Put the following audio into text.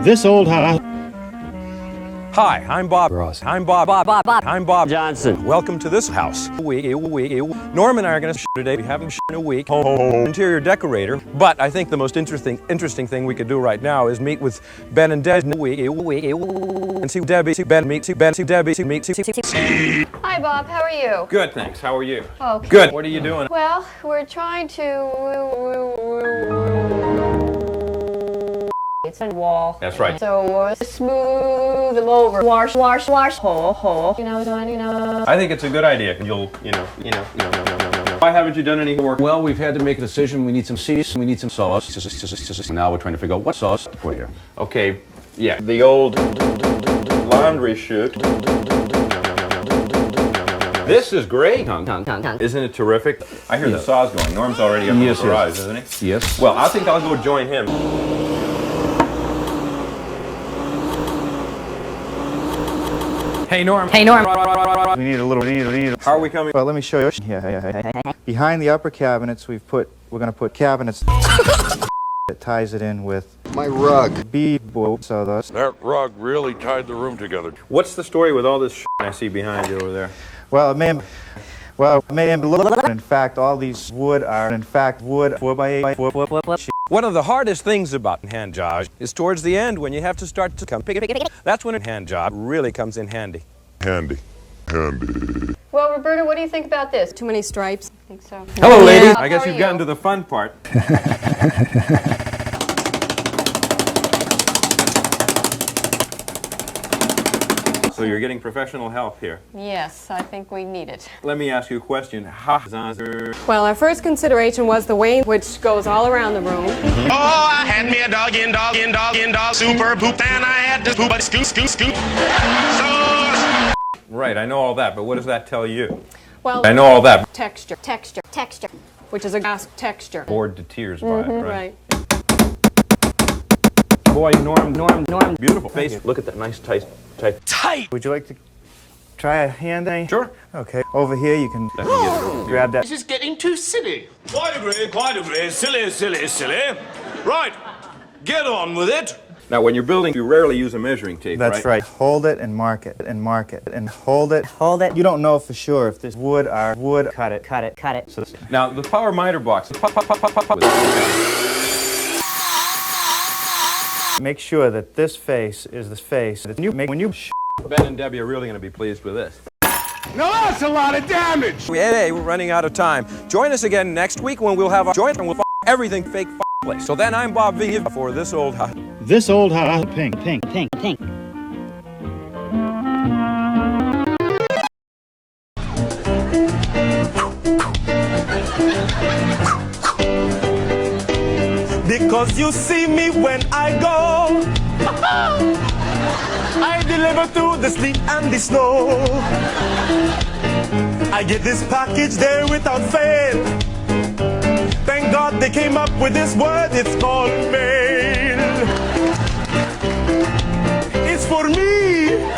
This old house. Hi, I'm Bob Ross. I'm Bob Johnson. Welcome to this house. Norm and I are going to today. We haven't in a week. Interior decorator. But I think the most interesting thing we could do right now is meet with Ben and Des and see Debbie. See Debbie. Hi, Bob. How are you? Good, thanks. How are you? Okay. Good. What are you doing? Well, we're trying to. It's a wall. That's right. So smooth them over. Wash. Ho. You know. I think it's a good idea. You'll. Why haven't you done any work? Well, we've had to make a decision. We need some seeds. We need some sauce. Now we're trying to figure out what sauce to put here. Okay. Yeah. The old laundry chute. This is great. Isn't it terrific? I hear the saw's going. Norm's already up in the garage, isn't he? Yes. Well, I think I'll go join him. Hey, Norm. We need a little. How are we coming? Well, let me show you. Yeah. Behind the upper cabinets, we're going to put cabinets that ties it in with my rug. So those. That rug really tied the room together. What's the story with all this shit I see behind you over there? Well, it may have in fact, all these wood are in fact wood 4x8. One of the hardest things about hand jobs is towards the end when you have to start to come pick. That's when a hand job really comes in handy. Handy. Well, Roberta, what do you think about this? Too many stripes. I think so. Hello, lady. Yeah, I guess how are you've gotten you? to the fun part. So you're getting professional help here. Yes, I think we need it. Let me ask you a question. Well, our first consideration was the Wayne, which goes all around the room. Oh, I had me a dog, super poop, and I had to poop, but scoop. So. Right, I know all that, but what does that tell you? Well, I know all that. texture, which is a gas texture. Bored to tears by it, right? Right. Boy, Norm. Beautiful face. Look at that nice tight. Would you like to try a hand thing? Sure. Okay. Over here, you can grab that. This is getting too silly. Quite agree. Silly. Right, get on with it. Now, when you're building, you rarely use a measuring tape, That's right. Hold it and mark it and hold it. You don't know for sure if this wood are wood. Cut it. So Now, the power miter box. make sure that this face is the face. When you Ben and Debbie are really going to be pleased with this. Now that's a lot of damage! Hey, we're running out of time. Join us again next week when we'll have a joint and we'll everything fake place. So then I'm Bob V for this old house. This old house. Pink. Because you see me when I go. I deliver through the sleet and the snow. I get this package there without fail. Thank God they came up with this word, it's called mail. It's for me.